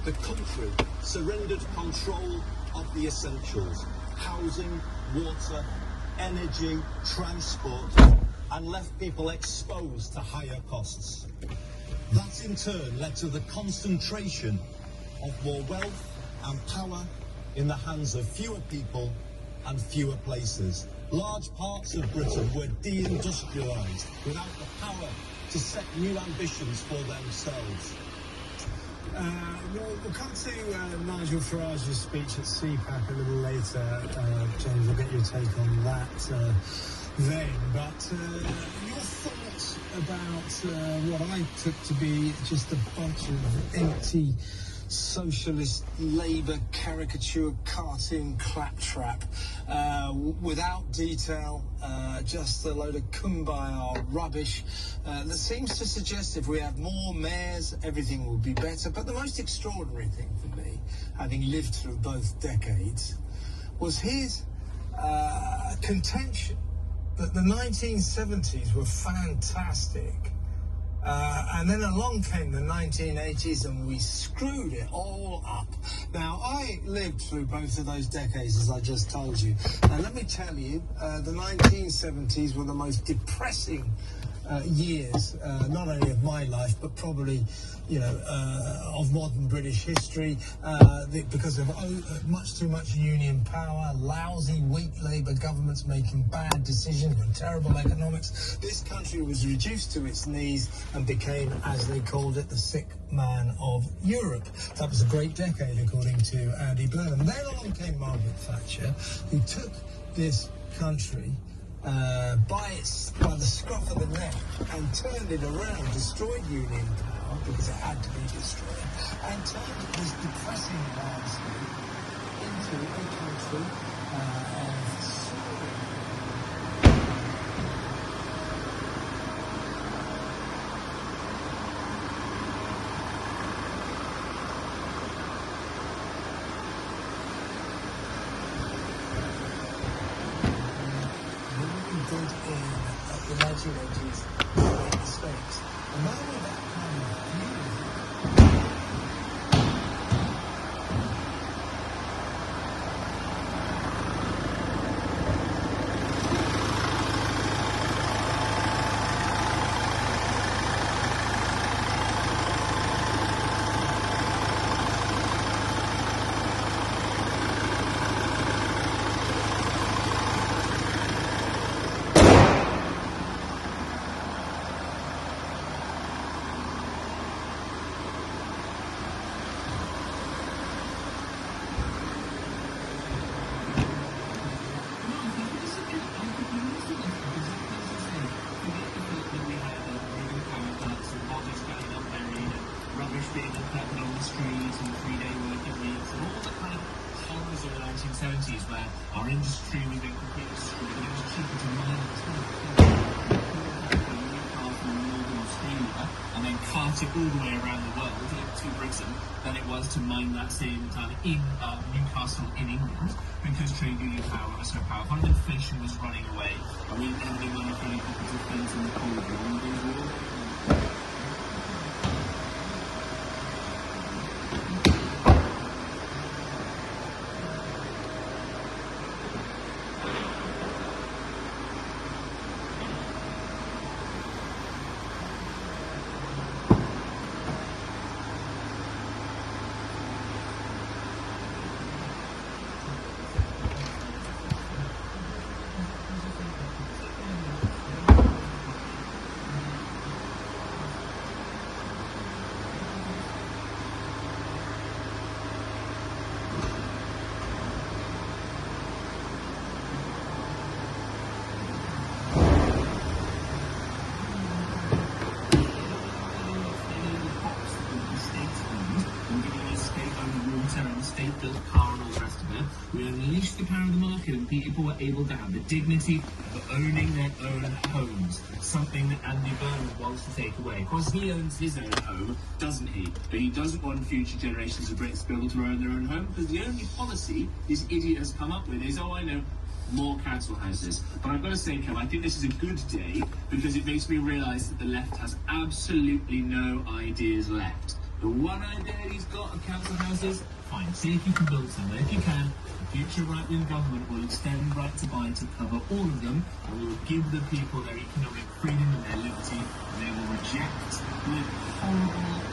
The country surrendered control of the essentials: housing, water, energy, transport, and left people exposed to higher costs. That in turn led to the concentration of more wealth and power in the hands of fewer people and fewer places. Large parts of Britain were deindustrialised without the power to set new ambitions for themselves. We'll come to Nigel Farage's speech at CPAC a little later. James, I'll get your take on that then. But your thoughts about what I took to be just a bunch of empty socialist Labour caricature cartoon claptrap without detail, just a load of kumbaya rubbish that seems to suggest if we have more mayors everything will be better. But the most extraordinary thing for me, having lived through both decades, was his contention that the 1970s were fantastic. And then along came the 1980s and we screwed it all up. Now, I lived through both of those decades, as I just told you. And let me tell you, the 1970s were the most depressing years, not only of my life, but probably, of modern British history, because of much too much union power, lousy, weak Labour governments making bad decisions and terrible economics. This country was reduced to its knees and became, as they called it, the sick man of Europe. That was a great decade, according to Andy Burnham. Then along came Margaret Thatcher, who took this country by the scruff of the neck and turned it around, destroyed union power because it had to be destroyed, and turned this depressing landscape into a country of soaring. In the 1980s, made mistakes. And not only that kind of view, being unpleasant on the streets and 3-day working weeks and all the kind of horrors of the 1970s where our industry was being completely destroyed and it was cheaper to mine the Newcastle in northern Australia and then cart it all the way around the world to Britain than it was to mine that same time in Newcastle in England, because trade union power was so powerful and inflation was running away and we didn't have any money for any pockets of things in the Cold War and these were all state-built car and all the rest of it. We unleashed the power of the market and people were able to have the dignity of owning their own homes, something that Andy Burnham wants to take away. Of course, he owns his own home, doesn't he? But he doesn't want future generations of Brits to be able to own their own home, because the only policy this idiot has come up with is, oh, I know, more council houses. But I've got to say, Kev, I think this is a good day because it makes me realise that the left has absolutely no ideas left. The one idea he's got of council houses, fine, see if you can build some. And if you can, the future right-wing government will extend right to buy to cover all of them, and we will give the people their economic freedom and their liberty, and they will reject the horrible